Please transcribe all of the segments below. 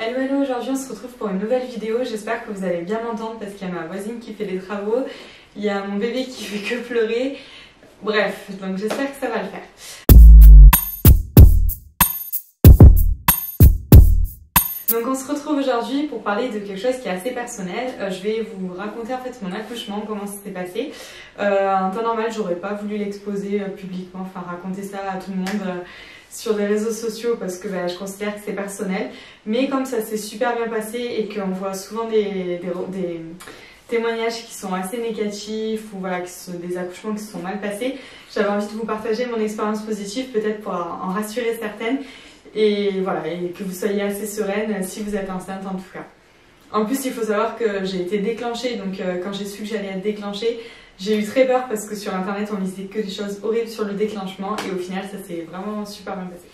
Hello hello, aujourd'hui on se retrouve pour une nouvelle vidéo, j'espère que vous allez bien m'entendre parce qu'il y a ma voisine qui fait des travaux, il y a mon bébé qui fait que pleurer, bref, donc j'espère que ça va le faire. Donc on se retrouve aujourd'hui pour parler de quelque chose qui est assez personnel. Je vais vous raconter en fait mon accouchement, comment ça s'est passé. En temps normal, j'aurais pas voulu l'exposer publiquement, enfin raconter ça à tout le monde sur les réseaux sociaux parce que je considère que c'est personnel. Mais comme ça s'est super bien passé et qu'on voit souvent des témoignages qui sont assez négatifs ou voilà, qui sont des accouchements qui se sont mal passés, j'avais envie de vous partager mon expérience positive, peut-être pour en rassurer certaines. Et voilà, et que vous soyez assez sereine si vous êtes enceinte en tout cas. En plus, il faut savoir que j'ai été déclenchée, donc quand j'ai su que j'allais être déclenchée, j'ai eu très peur parce que sur internet on lisait que des choses horribles sur le déclenchement et au final ça s'est vraiment super bien passé.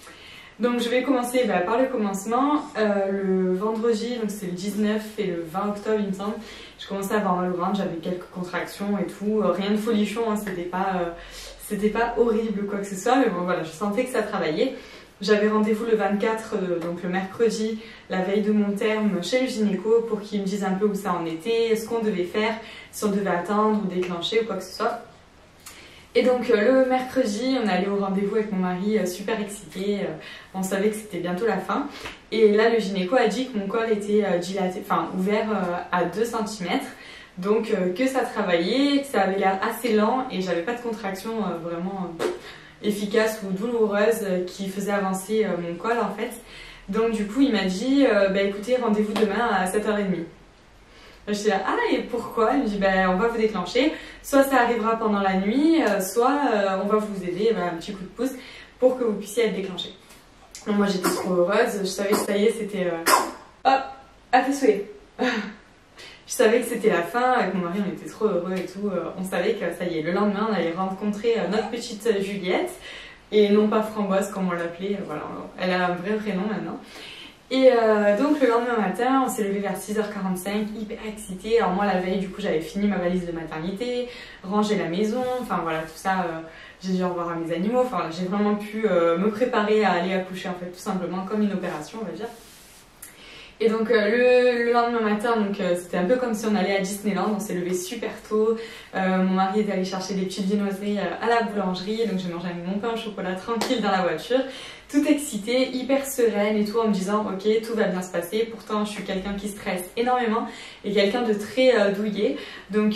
Donc je vais commencer par le commencement. Le vendredi, donc c'est le 19 et le 20 octobre il me semble, je commençais à avoir mal au ventre, j'avais quelques contractions et tout, rien de folichon, hein, c'était pas horrible quoi que ce soit, mais bon voilà, je sentais que ça travaillait. J'avais rendez-vous le 24, donc le mercredi, la veille de mon terme, chez le gynéco pour qu'il me dise un peu où ça en était, ce qu'on devait faire, si on devait attendre ou déclencher ou quoi que ce soit. Et donc le mercredi, on est allé au rendez-vous avec mon mari, super excité, on savait que c'était bientôt la fin. Et là, le gynéco a dit que mon col était dilaté, enfin ouvert à 2 cm. Donc que ça travaillait, que ça avait l'air assez lent et j'avais pas de contraction vraiment efficace ou douloureuse qui faisait avancer mon col en fait. Donc du coup il m'a dit écoutez, rendez-vous demain à 7h30. Je suis là, ah et pourquoi? Il me dit on va vous déclencher, soit ça arrivera pendant la nuit, soit on va vous aider, un petit coup de pouce pour que vous puissiez être déclenché. Donc moi j'étais trop heureuse, je savais que ça y est, c'était hop, à tes souhaits. Je savais que c'était la fin, avec mon mari on était trop heureux et tout, on savait que ça y est, le lendemain on allait rencontrer notre petite Juliette, et non pas Framboise comme on l'appelait, voilà, elle a un vrai prénom maintenant. Et donc le lendemain matin, on s'est levé vers 6h45, hyper excitée. Alors moi la veille du coup j'avais fini ma valise de maternité, rangé la maison, enfin voilà tout ça, j'ai dû au revoir à mes animaux, enfin j'ai vraiment pu me préparer à aller accoucher en fait tout simplement comme une opération on va dire. Et donc le lendemain matin, c'était un peu comme si on allait à Disneyland, on s'est levé super tôt, mon mari est allé chercher des petites viennoiseries à la boulangerie, donc j'ai mangé mon pain au chocolat tranquille dans la voiture, toute excitée, hyper sereine et tout en me disant ok tout va bien se passer, pourtant je suis quelqu'un qui stresse énormément et quelqu'un de très douillet, donc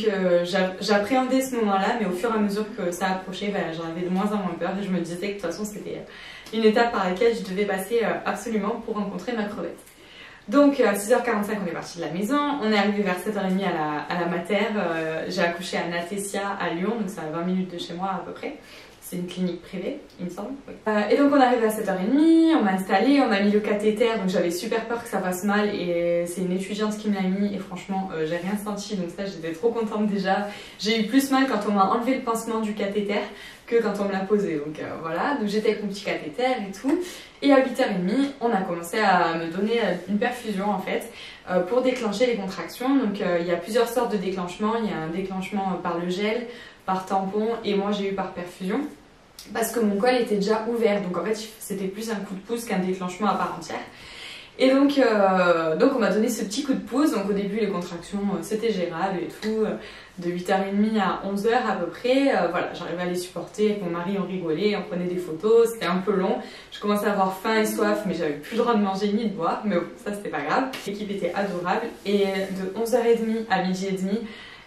j'appréhendais ce moment-là, mais au fur et à mesure que ça approchait, j'en avais de moins en moins peur et je me disais que de toute façon c'était une étape par laquelle je devais passer absolument pour rencontrer ma crevette. Donc à 6h45 on est parti de la maison, on est arrivé vers 7h30 à la mater, j'ai accouché à Natessia à Lyon, donc c'est à 20 minutes de chez moi à peu près, c'est une clinique privée il me semble. Oui. Et donc on arrive à 7h30, on m'a installé, on a mis le cathéter, donc j'avais super peur que ça fasse mal et c'est une étudiante qui me l'a mis et franchement j'ai rien senti, donc ça j'étais trop contente déjà. J'ai eu plus mal quand on m'a enlevé le pansement du cathéter que quand on me l'a posé, donc voilà, donc j'étais avec mon petit cathéter et tout. Et à 8h30, on a commencé à me donner une perfusion en fait pour déclencher les contractions. Donc il y a plusieurs sortes de déclenchements. Il y a un déclenchement par le gel, par tampon et moi j'ai eu par perfusion parce que mon col était déjà ouvert. Donc en fait c'était plus un coup de pouce qu'un déclenchement à part entière. Et donc on m'a donné ce petit coup de pouce. Donc au début les contractions c'était gérable et tout. De 8h30 à 11h à peu près, voilà, j'arrivais à les supporter, avec mon mari on rigolait, on prenait des photos, c'était un peu long, je commençais à avoir faim et soif mais j'avais plus le droit de manger ni de boire, mais bon, ça c'était pas grave. L'équipe était adorable et de 11h30 à 12h30,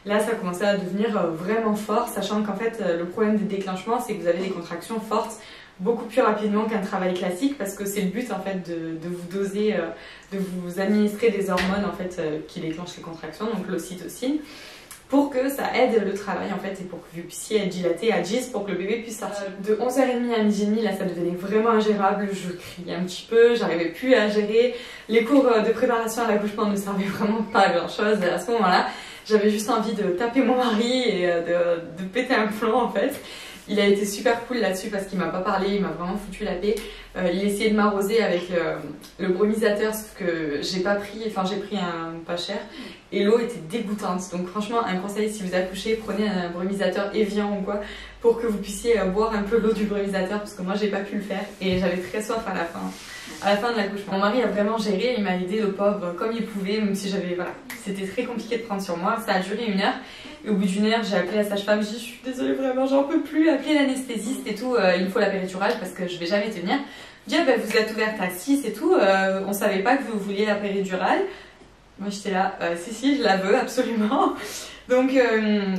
là ça commençait à devenir vraiment fort, sachant qu'en fait le problème des déclenchements c'est que vous avez des contractions fortes beaucoup plus rapidement qu'un travail classique parce que c'est le but en fait de vous doser, de vous administrer des hormones en fait qui déclenchent les contractions, donc l'ocytocine, pour que ça aide le travail en fait et pour que vous puissiez être dilaté à 10 pour que le bébé puisse sortir. De 11h30 à 12h30, là ça devenait vraiment ingérable, je criais un petit peu, j'arrivais plus à gérer. Les cours de préparation à l'accouchement ne servaient vraiment pas à grand chose à ce moment-là. J'avais juste envie de taper mon mari et de péter un plomb en fait. Il a été super cool là-dessus parce qu'il m'a pas parlé, il m'a vraiment foutu la paix. Il essayait de m'arroser avec le brumisateur, sauf que j'ai pas pris, enfin j'ai pris un pas cher et l'eau était dégoûtante. Donc franchement, un conseil, si vous accouchez, prenez un brumisateur Evian ou quoi pour que vous puissiez boire un peu l'eau du brumisateur, parce que moi j'ai pas pu le faire et j'avais très soif à la fin de l'accouchement. Mon mari a vraiment géré, il m'a aidé le pauvre comme il pouvait, même si j'avais, voilà, c'était très compliqué de prendre sur moi. Ça a duré 1 heure et au bout d'1 heure j'ai appelé la sage-femme, j'ai dit je suis désolée vraiment, j'en peux plus, appelez l'anesthésiste et tout, il me faut la péridurale parce que je vais jamais tenir. Je dis ah, ben, vous êtes ouverte à 6 et tout, on savait pas que vous vouliez la péridurale. Moi j'étais là, si je la veux absolument. Donc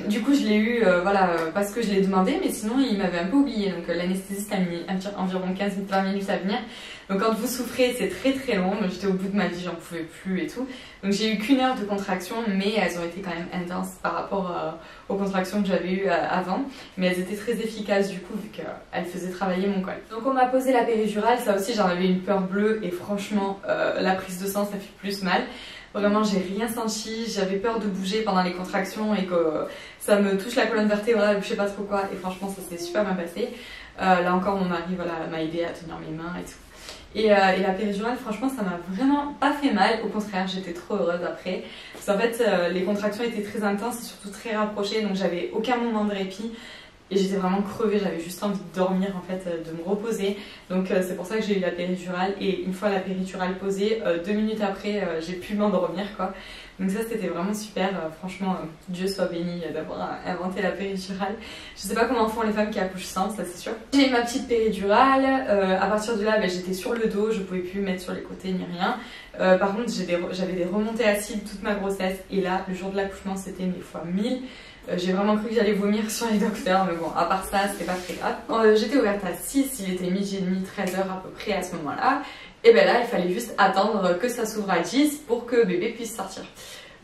du coup je l'ai eu voilà, parce que je l'ai demandé, mais sinon il m'avait un peu oublié. Donc l'anesthésiste a mis environ 15-20 minutes à venir. Donc quand vous souffrez c'est très très long, moi j'étais au bout de ma vie, j'en pouvais plus et tout. Donc j'ai eu qu'1 heure de contraction, mais elles ont été quand même intenses par rapport aux contractions que j'avais eues avant. Mais elles étaient très efficaces du coup, vu qu'elles faisaient travailler mon col. Donc on m'a posé la péridurale, ça aussi j'en avais une peur bleue et franchement la prise de sang ça fait plus mal. Vraiment, j'ai rien senti, j'avais peur de bouger pendant les contractions et que ça me touche la colonne vertébrale ou je sais pas trop quoi. Et franchement, ça s'est super bien passé. Là encore, mon mari voilà, m'a aidé à tenir mes mains et tout. Et la péridurale, franchement, ça m'a vraiment pas fait mal. Au contraire, j'étais trop heureuse après. Parce qu'en fait, les contractions étaient très intenses et surtout très rapprochées. Donc j'avais aucun moment de répit. Et j'étais vraiment crevée, j'avais juste envie de dormir en fait, de me reposer. Donc c'est pour ça que j'ai eu la péridurale. Et une fois la péridurale posée, 2 minutes après, j'ai pu m'endormir quoi. Donc ça c'était vraiment super. Franchement, Dieu soit béni d'avoir inventé la péridurale. Je sais pas comment font les femmes qui accouchent sans, ça c'est sûr. J'ai eu ma petite péridurale. À partir de là, j'étais sur le dos, je pouvais plus me mettre sur les côtés ni rien. Par contre, j'avais des remontées acides toute ma grossesse. Et là, le jour de l'accouchement, c'était 1000 fois 1000. J'ai vraiment cru que j'allais vomir sur les docteurs, mais bon, à part ça, c'était pas très grave. J'étais ouverte à 6, il était 12h30, 13h à peu près à ce moment-là. Et ben là, il fallait juste attendre que ça s'ouvre à 10 pour que bébé puisse sortir.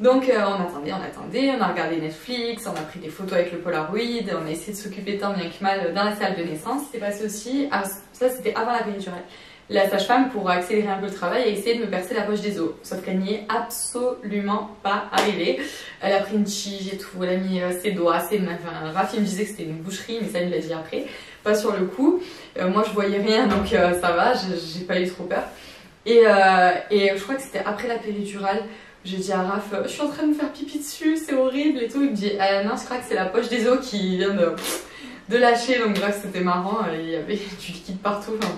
Donc on attendait, on a regardé Netflix, on a pris des photos avec le Polaroid, on a essayé de s'occuper tant bien que mal dans la salle de naissance. C'est passé aussi, ça c'était avant la péridurale. La sage-femme, pour accélérer un peu le travail, a essayé de me percer la poche des os. Sauf qu'elle n'y est absolument pas arrivée. Elle a pris une tige et tout, elle a mis ses doigts, ses mains. Enfin, Raph il me disait que c'était une boucherie, mais ça il me l'a dit après. Pas sur le coup. Moi je voyais rien, donc ça va, j'ai pas eu trop peur. Et je crois que c'était après la péridurale. J'ai dit à Raph, je suis en train de me faire pipi dessus, c'est horrible et tout. Il me dit, non, je crois que c'est la poche des os qui vient de lâcher. Donc bref, c'était marrant, il y avait du liquide partout. Enfin,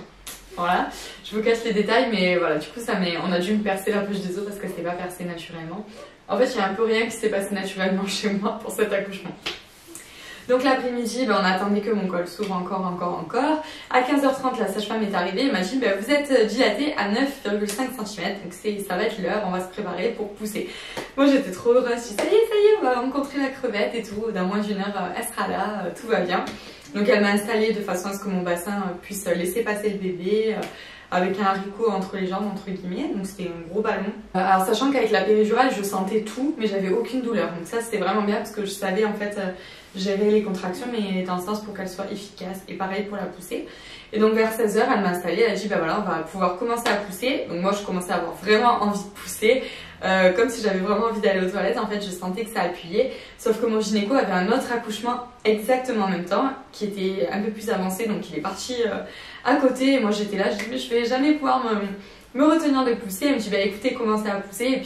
voilà, je vous cache les détails, mais voilà, du coup on a dû me percer la poche des os parce que c'était pas percé naturellement. En fait, il y a un peu rien qui s'est passé naturellement chez moi pour cet accouchement. Donc l'après-midi, on attendait que mon col s'ouvre encore. À 15h30, la sage-femme est arrivée et m'a dit vous êtes dilatée à 9,5 cm, donc ça va être l'heure, on va se préparer pour pousser. Moi j'étais trop heureuse, je dis ça y est, on va rencontrer la crevette et tout, dans moins d'1 heure, elle sera là, tout va bien. Donc elle m'a installée de façon à ce que mon bassin puisse laisser passer le bébé avec un haricot entre les jambes entre guillemets, donc c'était un gros ballon. Alors sachant qu'avec la péridurale je sentais tout mais j'avais aucune douleur, donc ça c'était vraiment bien parce que je savais en fait gérer les contractions mais dans le sens pour qu'elles soient efficaces, et pareil pour la poussée. Et donc vers 16h elle m'a installée, elle a dit voilà on va pouvoir commencer à pousser. Donc moi je commençais à avoir vraiment envie de pousser, comme si j'avais vraiment envie d'aller aux toilettes. En fait je sentais que ça appuyait, sauf que mon gynéco avait un autre accouchement exactement en même temps qui était un peu plus avancé, donc il est parti à côté et moi j'étais là, je dis mais je vais jamais pouvoir me retenir de pousser. Elle me dit écoutez commencez à pousser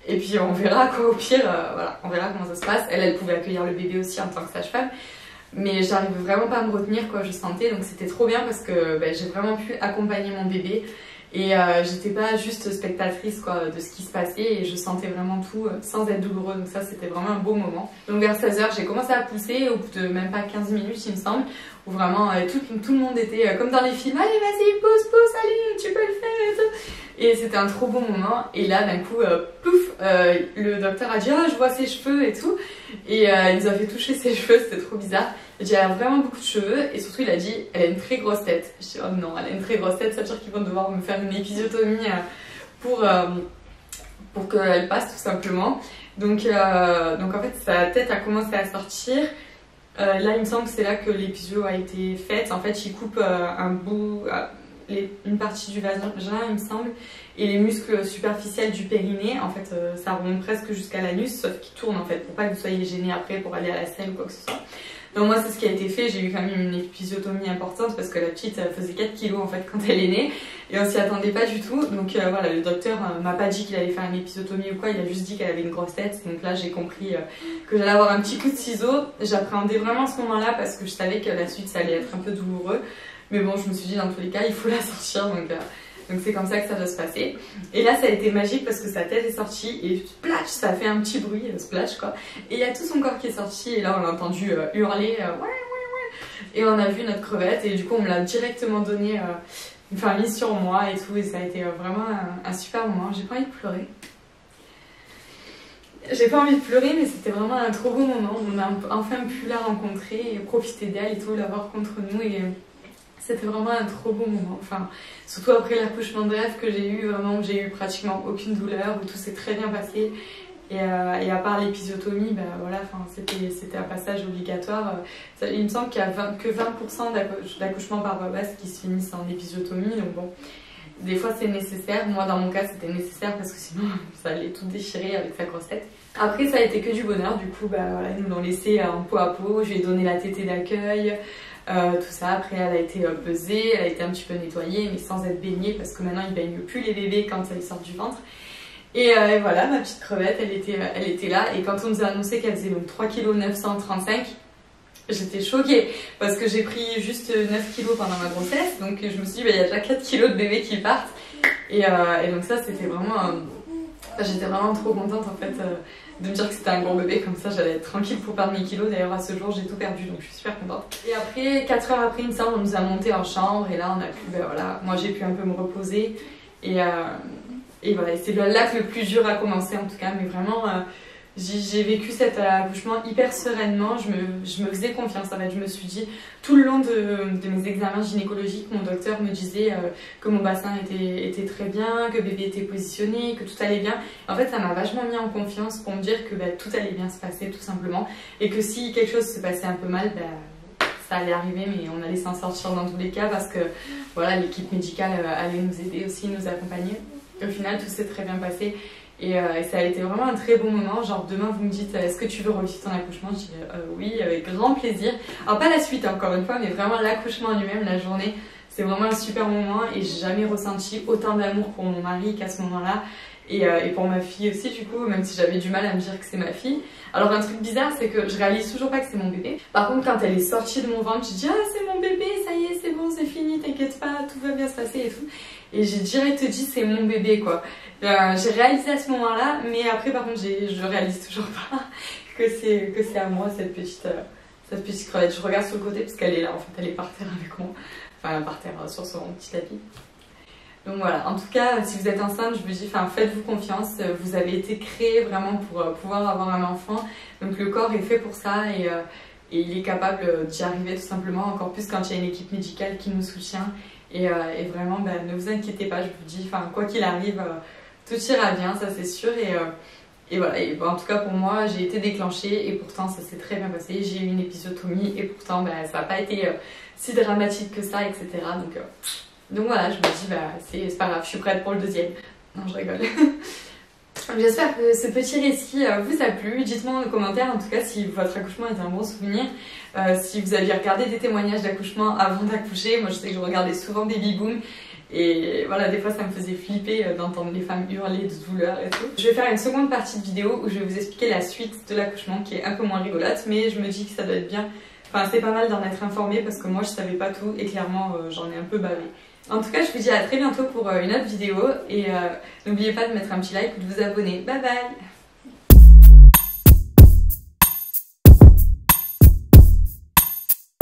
et puis on verra quoi, au pire voilà, on verra comment ça se passe. Elle pouvait accueillir le bébé aussi en tant que sage-femme, mais j'arrivais vraiment pas à me retenir quoi, je sentais, donc c'était trop bien parce que j'ai vraiment pu accompagner mon bébé. Et j'étais pas juste spectatrice quoi, de ce qui se passait et je sentais vraiment tout sans être douloureux, donc ça c'était vraiment un beau moment. Donc vers 16h j'ai commencé à pousser au bout de même pas 15 minutes il me semble, où vraiment tout le monde était comme dans les films, allez vas-y pousse, allez tu peux le faire et tout. Et c'était un trop beau moment et là d'un coup pouf, le docteur a dit oh, je vois ses cheveux et tout, et il nous a fait toucher ses cheveux, c'était trop bizarre. Il a dit elle a vraiment beaucoup de cheveux et surtout il a dit elle a une très grosse tête. Je dis oh non, elle a une très grosse tête, ça veut dire qu'ils vont devoir me faire une épisiotomie pour qu'elle passe tout simplement. Donc en fait sa tête a commencé à sortir. Là il me semble que c'est là que l'épisio a été faite. En fait il coupe un bout, une partie du vagin il me semble, et les muscles superficiels du périnée. En fait ça remonte presque jusqu'à l'anus, sauf qu'il tourne en fait pour pas que vous soyez gênés après pour aller à la selle ou quoi que ce soit. Donc moi c'est ce qui a été fait, j'ai eu quand même une épisiotomie importante parce que la petite faisait 4 kilos en fait quand elle est née et on s'y attendait pas du tout. Donc voilà, le docteur m'a pas dit qu'il allait faire une épisiotomie ou quoi, il a juste dit qu'elle avait une grosse tête. Donc là j'ai compris que j'allais avoir un petit coup de ciseau. J'appréhendais vraiment ce moment-là parce que je savais que la suite ça allait être un peu douloureux. Mais bon, je me suis dit dans tous les cas il faut la sortir, donc c'est comme ça que ça doit se passer. Et là ça a été magique parce que sa tête est sortie et splash, ça a fait un petit bruit, splash quoi. Et il y a tout son corps qui est sorti et là on l'a entendu hurler ouais. Et on a vu notre crevette et du coup on me l'a directement donné, enfin mis sur moi et tout. Et ça a été vraiment un super moment. J'ai pas envie de pleurer. J'ai pas envie de pleurer, mais c'était vraiment un trop beau moment. On a enfin pu la rencontrer et profiter d'elle et tout, l'avoir contre nous. Et c'était vraiment un trop beau moment. Enfin, surtout après l'accouchement de rêve que j'ai eu, vraiment, où j'ai eu pratiquement aucune douleur, où tout s'est très bien passé. Et à part l'épisiotomie, ben voilà, c'était un passage obligatoire. Il me semble qu'il y a que 20% d'accouchements par voie basse qui se finissent en épisiotomie. Donc bon, des fois c'est nécessaire. Moi dans mon cas c'était nécessaire parce que sinon ça allait tout déchirer avec sa grosse tête. Après ça a été que du bonheur. Du coup, ben voilà, ils nous l'ont laissé en peau à peau. Je lui ai donné la tétée d'accueil. Tout ça, après elle a été pesée, elle a été un petit peu nettoyée mais sans être baignée parce que maintenant ils baignent plus les bébés quand ils sortent du ventre. Et voilà, ma petite crevette, elle était là. Et quand on nous a annoncé qu'elle faisait donc 3,935 kg, j'étais choquée parce que j'ai pris juste 9 kg pendant ma grossesse. Donc je me suis dit, bah, il y a déjà 4 kg de bébés qui partent. Et donc ça, c'était vraiment... j'étais vraiment trop contente en fait de me dire que c'était un gros bébé. Comme ça, j'allais être tranquille pour perdre mes kilos. D'ailleurs, à ce jour, j'ai tout perdu, donc je suis super contente. Et après, 4 heures après, il me semble, on nous a monté en chambre. Et là, on a pu, ben voilà, moi j'ai pu un peu me reposer. Et voilà, c'est là que le plus dur a commencé en tout cas, mais vraiment j'ai vécu cet accouchement hyper sereinement, je me faisais confiance en fait, je me suis dit, tout le long de mes examens gynécologiques, mon docteur me disait que mon bassin était très bien, que bébé était positionné, que tout allait bien. En fait ça m'a vachement mis en confiance pour me dire que tout allait bien se passer tout simplement, et que si quelque chose se passait un peu mal, ça allait arriver, mais on allait s'en sortir dans tous les cas parce que voilà, l'équipe médicale allait nous aider aussi, nous accompagner. Au final, tout s'est très bien passé et ça a été vraiment un très bon moment. Genre, demain, vous me dites, est-ce que tu veux revivre ton accouchement? Je dis oui, avec grand plaisir. Alors, pas la suite, encore une fois, mais vraiment l'accouchement en lui-même, la journée, c'est vraiment un super moment et j'ai jamais ressenti autant d'amour pour mon mari qu'à ce moment-là. Et pour ma fille aussi, du coup, même si j'avais du mal à me dire que c'est ma fille. Alors, un truc bizarre, c'est que je réalise toujours pas que c'est mon bébé. Par contre, quand elle est sortie de mon ventre, je dis, ah, c'est mon bébé, ça y est, c'est bon, c'est fini, t'inquiète pas, tout va bien se passer et tout. Et j'ai direct dit, c'est mon bébé, quoi. J'ai réalisé à ce moment-là, mais après, par contre, je réalise toujours pas que c'est à moi, cette petite crevette. Je regarde sur le côté parce qu'elle est là, en fait, elle est par terre avec moi. Enfin, par terre, sur son petit tapis. Donc voilà, en tout cas, si vous êtes enceinte, je vous dis, faites-vous confiance. Vous avez été créé vraiment pour pouvoir avoir un enfant. Donc le corps est fait pour ça et il est capable d'y arriver tout simplement. Encore plus quand il y a une équipe médicale qui nous soutient. Et vraiment, ne vous inquiétez pas, je vous dis, quoi qu'il arrive, tout ira bien, ça c'est sûr. Et voilà, en tout cas pour moi, j'ai été déclenchée et pourtant ça s'est très bien passé. J'ai eu une épisiotomie et pourtant ça n'a pas été si dramatique que ça, etc. Donc voilà, je me dis, c'est pas grave, je suis prête pour le deuxième. Non, je rigole. J'espère que ce petit récit vous a plu. Dites-moi dans les commentaires, en tout cas, si votre accouchement était un bon souvenir. Si vous aviez regardé des témoignages d'accouchement avant d'accoucher. Moi, je sais que je regardais souvent Baby Boom. Et voilà, des fois, ça me faisait flipper d'entendre les femmes hurler de douleur et tout. Je vais faire une seconde partie de vidéo où je vais vous expliquer la suite de l'accouchement, qui est un peu moins rigolote. Mais je me dis que ça doit être bien. C'est pas mal d'en être informé parce que moi, je savais pas tout. Et clairement, j'en ai un peu bavé. En tout cas, je vous dis à très bientôt pour une autre vidéo et n'oubliez pas de mettre un petit like ou de vous abonner. Bye bye!